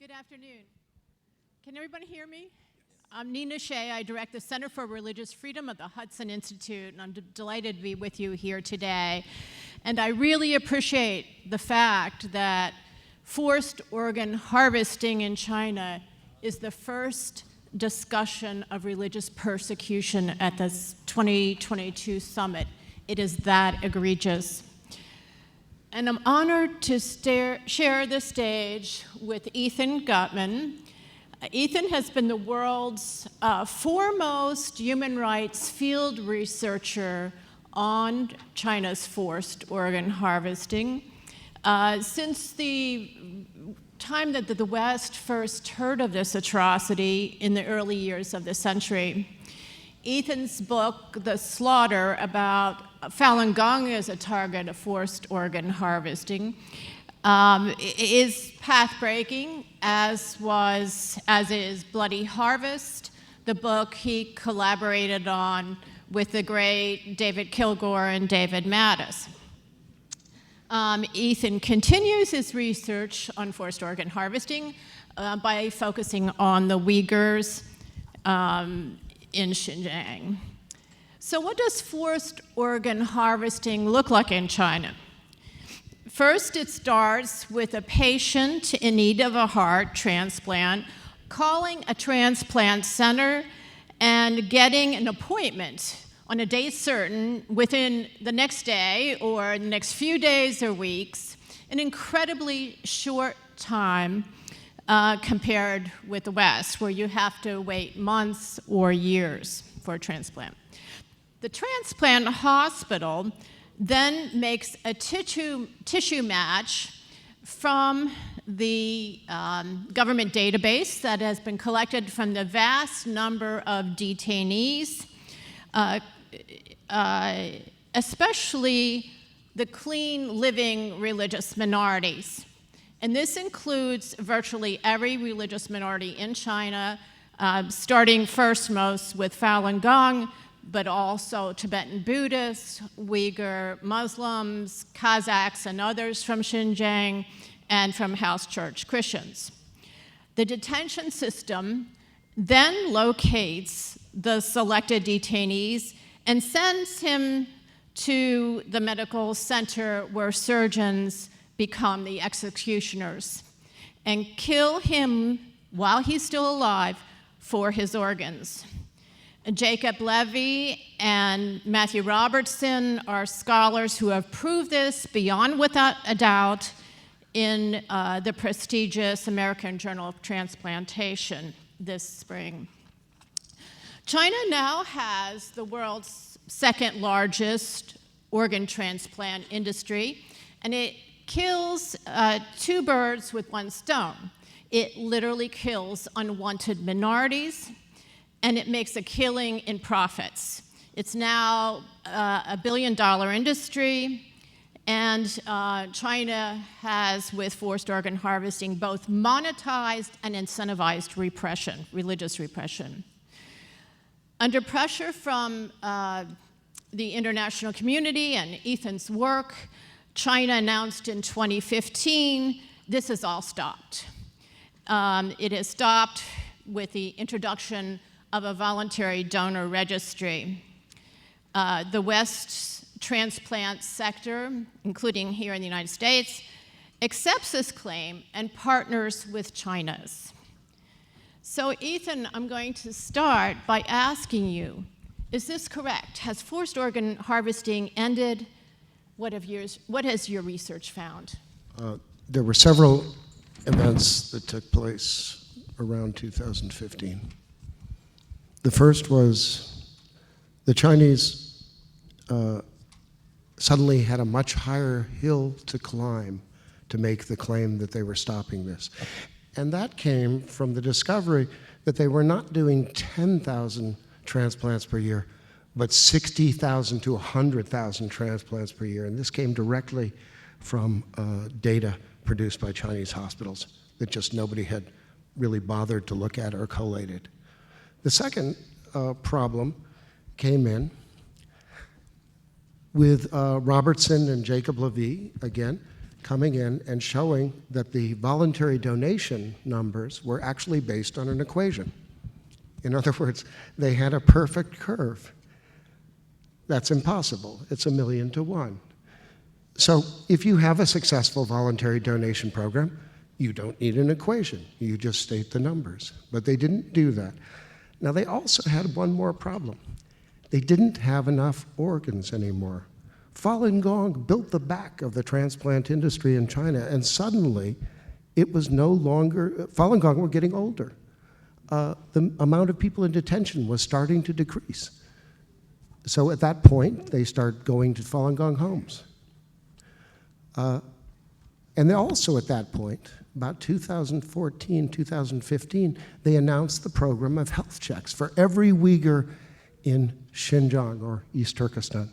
Good afternoon. Can everybody hear me? I'm Nina Shea. I direct the Center for Religious Freedom at the Hudson Institute, and I'm delighted to be with you here today. And I really appreciate the fact that forced organ harvesting in China is the first discussion of religious persecution at this 2022 summit. It is that egregious. And I'm honored to share the stage with Ethan Gutmann. Ethan has been the world's foremost human rights field researcher on China's forced organ harvesting. Since the time that the West first heard of this atrocity in the early years of the century, Ethan's book, The Slaughter, about Falun Gong as a target of forced organ harvesting, is path-breaking, as is Bloody Harvest, the book he collaborated on with the great David Kilgour and David Mattis. Ethan continues his research on forced organ harvesting by focusing on the Uyghurs in Xinjiang. So what does forced organ harvesting look like in China? First, it starts with a patient in need of a heart transplant calling a transplant center and getting an appointment on a date certain within the next day or the next few days or weeks, an incredibly short time compared with the West, where you have to wait months or years for a transplant. The transplant hospital then makes a tissue match from the government database that has been collected from the vast number of detainees, especially the clean living religious minorities. And this includes virtually every religious minority in China, starting first most with Falun Gong, but also Tibetan Buddhists, Uyghur Muslims, Kazakhs, and others from Xinjiang, and from house church Christians. The detention system then locates the selected detainees and sends him to the medical center where surgeons become the executioners and kill him while he's still alive for his organs. Jacob Levy and Matthew Robertson are scholars who have proved this beyond without a doubt in the prestigious American Journal of Transplantation this spring. China now has the world's second largest organ transplant industry, and it kills two birds with one stone. It literally kills unwanted minorities, and it makes a killing in profits. It's now a billion-dollar industry, and China has, with forced organ harvesting, both monetized and incentivized repression, religious repression. Under pressure from the international community and Ethan's work, China announced in 2015, this has all stopped. It has stopped with the introduction of a voluntary donor registry. The West's transplant sector, including here in the United States, accepts this claim and partners with China's. So Ethan, I'm going to start by asking you, is this correct? Has forced organ harvesting ended? What has your research found? There were several events that took place around 2015. The first was the Chinese suddenly had a much higher hill to climb to make the claim that they were stopping this. And that came from the discovery that they were not doing 10,000 transplants per year, but 60,000 to 100,000 transplants per year. And this came directly from data produced by Chinese hospitals that just nobody had really bothered to look at or collated. The second problem came in with Robertson and Jacob Levy, again, coming in and showing that the voluntary donation numbers were actually based on an equation. In other words, they had a perfect curve. That's impossible. It's 1,000,000 to 1. So if you have a successful voluntary donation program, you don't need an equation. You just state the numbers. But they didn't do that. Now, they also had one more problem. They didn't have enough organs anymore. Falun Gong built the back of the transplant industry in China, and suddenly it was no longer, Falun Gong were getting older. The amount of people in detention was starting to decrease. So at that point, they start going to Falun Gong homes. And also at that point, about 2014, 2015, they announced the program of health checks for every Uyghur in Xinjiang or East Turkestan,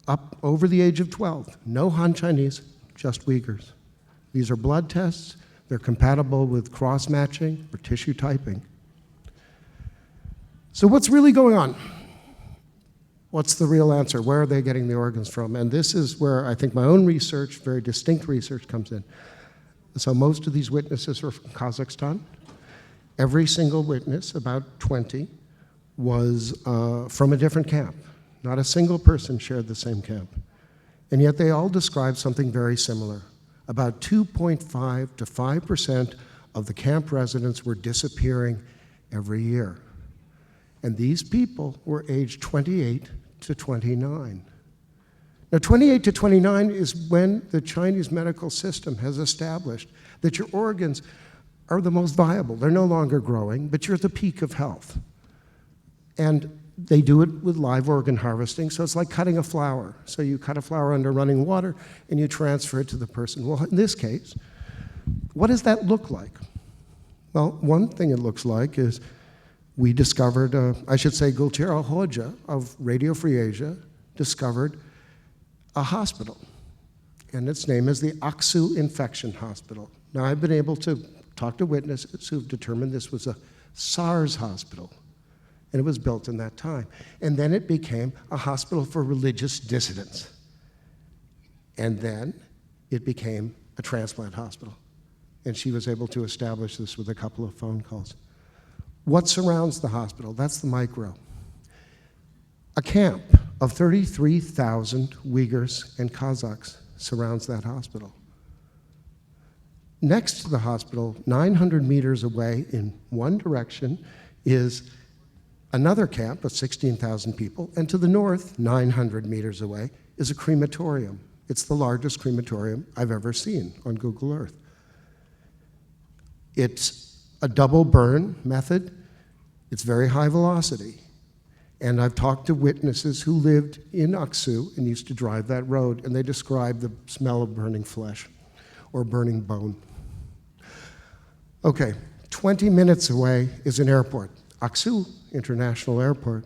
up over the age of 12. No Han Chinese, just Uyghurs. These are blood tests. They're compatible with cross-matching or tissue typing. So what's really going on? What's the real answer? Where are they getting the organs from? And this is where I think my own research, very distinct research, comes in. So most of these witnesses were from Kazakhstan. Every single witness, about 20, was from a different camp. Not a single person shared the same camp. And yet they all described something very similar. About 2.5 to 5% of the camp residents were disappearing every year. And these people were aged 28 to 29. Now, 28 to 29 is when the Chinese medical system has established that your organs are the most viable. They're no longer growing, but you're at the peak of health. And they do it with live organ harvesting, so it's like cutting a flower. So you cut a flower under running water and you transfer it to the person. Well, in this case, what does that look like? Well, one thing it looks like is we discovered, I should say Gultero Hoja of Radio Free Asia discovered a hospital, and its name is the Aksu Infection Hospital. Now, I've been able to talk to witnesses who've determined this was a SARS hospital, and it was built in that time. And then it became a hospital for religious dissidents. And then it became a transplant hospital. And she was able to establish this with a couple of phone calls. What surrounds the hospital? That's the micro. A camp of 33,000 Uyghurs and Kazakhs surrounds that hospital. Next to the hospital, 900 meters away in one direction, is another camp of 16,000 people, and to the north, 900 meters away, is a crematorium. It's the largest crematorium I've ever seen on Google Earth. It's a double burn method. It's very high velocity. And I've talked to witnesses who lived in Aksu and used to drive that road, and they describe the smell of burning flesh or burning bone. Okay, 20 minutes away is an airport, Aksu International Airport.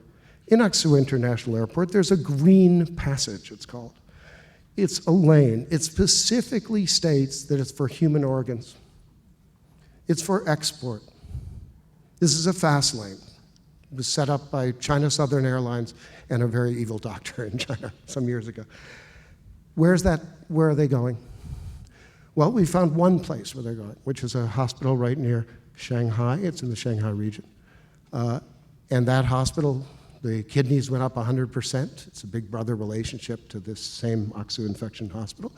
In Aksu International Airport, there's a green passage, it's called. It's a lane. It specifically states that it's for human organs. It's for export. This is a fast lane. It was set up by China Southern Airlines and a very evil doctor in China some years ago. Where are they going? Well, we found one place where they're going, which is a hospital right near Shanghai. It's in the Shanghai region. And that hospital, the kidneys went up 100%. It's a big brother relationship to this same Aksu Infection Hospital.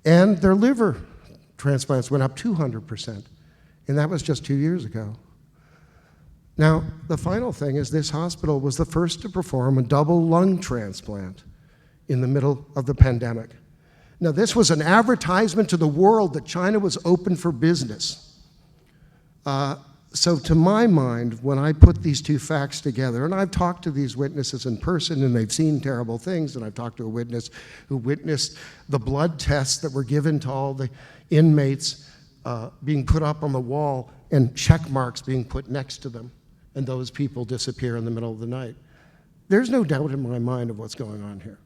And their liver transplants went up 200%. And that was just 2 years ago. Now, the final thing is this hospital was the first to perform a double lung transplant in the middle of the pandemic. Now, this was an advertisement to the world that China was open for business. So to my mind, when I put these two facts together, and I've talked to these witnesses in person and they've seen terrible things, and I've talked to a witness who witnessed the blood tests that were given to all the inmates being put up on the wall and check marks being put next to them, and those people disappear in the middle of the night. There's no doubt in my mind of what's going on here.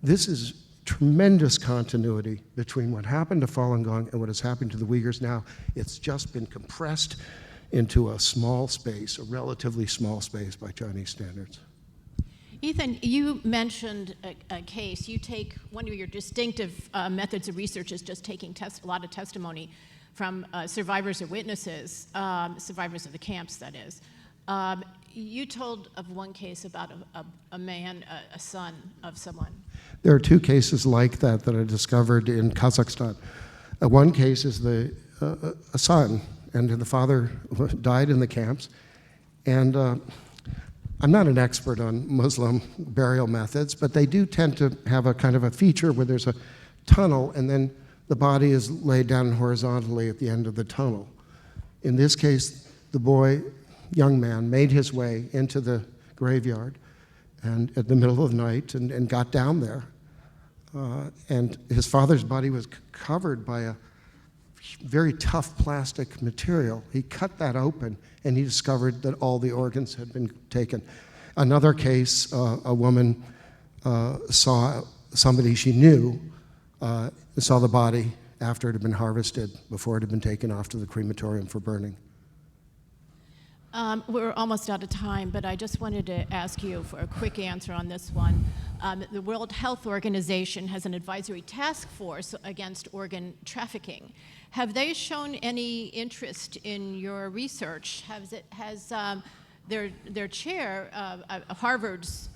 This is tremendous continuity between what happened to Falun Gong and what has happened to the Uyghurs now. It's just been compressed into a small space, a relatively small space by Chinese standards. Ethan, you mentioned a case. You take one of your distinctive methods of research is just taking a lot of testimony from survivors or witnesses, survivors of the camps, that is. You told of one case about a man, a son of someone. There are two cases like that that I discovered in Kazakhstan. One case is a son, and the father died in the camps. And I'm not an expert on Muslim burial methods, but they do tend to have a kind of a feature where there's a tunnel, and then the body is laid down horizontally at the end of the tunnel. In this case, the young man, made his way into the graveyard and at the middle of the night and got down there. And his father's body was covered by a very tough plastic material. He cut that open, and he discovered that all the organs had been taken. Another case, a woman saw somebody she knew, saw the body after it had been harvested, before it had been taken off to the crematorium for burning. We're almost out of time, but I just wanted to ask you for a quick answer on this one. The World Health Organization has an advisory task force against organ trafficking. Have they shown any interest in your research? Has their chair, Harvard's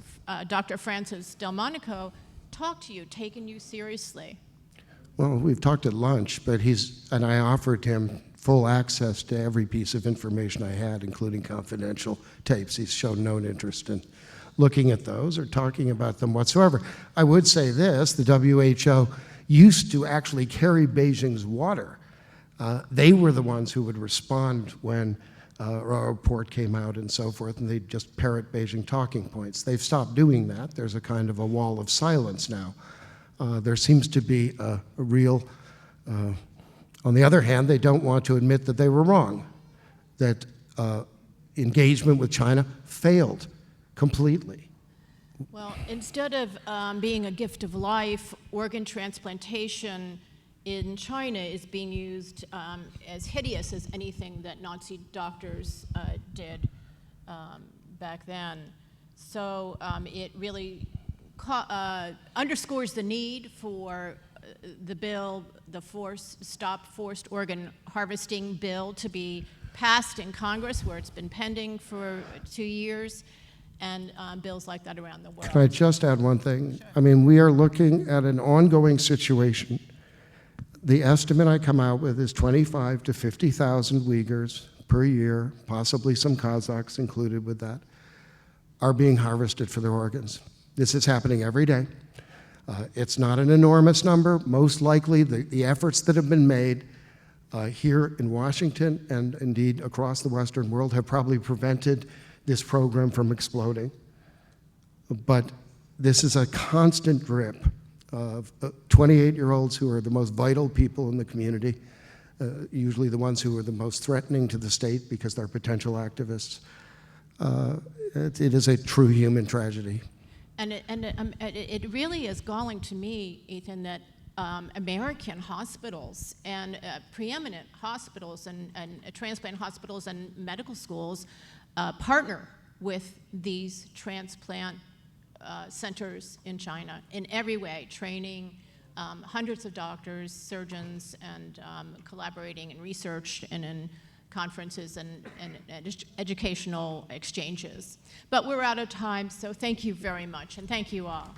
Dr. Francis Delmonico, talked to you, taken you seriously? Well, we've talked at lunch, but and I offered him full access to every piece of information I had, including confidential tapes. He's shown no interest in looking at those or talking about them whatsoever. I would say this, the WHO used to actually carry Beijing's water. They were the ones who would respond when a report came out and so forth, and they'd just parrot Beijing talking points. They've stopped doing that. There's a kind of a wall of silence now. There seems to be a real, on the other hand, they don't want to admit that they were wrong, that engagement with China failed completely. Well, instead of being a gift of life, organ transplantation in China is being used as hideous as anything that Nazi doctors did back then. So it really underscores the need for the bill, the Stop Forced Organ Harvesting bill, to be passed in Congress, where it's been pending for 2 years, and bills like that around the world. Can I just add one thing? Sure. I mean, we are looking at an ongoing situation. The estimate I come out with is 25 to 50,000 Uyghurs per year, possibly some Kazakhs included with that, are being harvested for their organs. This is happening every day. It's not an enormous number. Most likely, the efforts that have been made here in Washington and indeed across the Western world have probably prevented this program from exploding. But this is a constant drip of 28-year-olds who are the most vital people in the community, usually the ones who are the most threatening to the state because they're potential activists. It is a true human tragedy. And it really is galling to me, Ethan, that American hospitals and preeminent hospitals and transplant hospitals and medical schools partner with these transplant centers in China in every way, training hundreds of doctors, surgeons, and collaborating in research and in conferences and educational exchanges. But we're out of time, so thank you very much, and thank you all.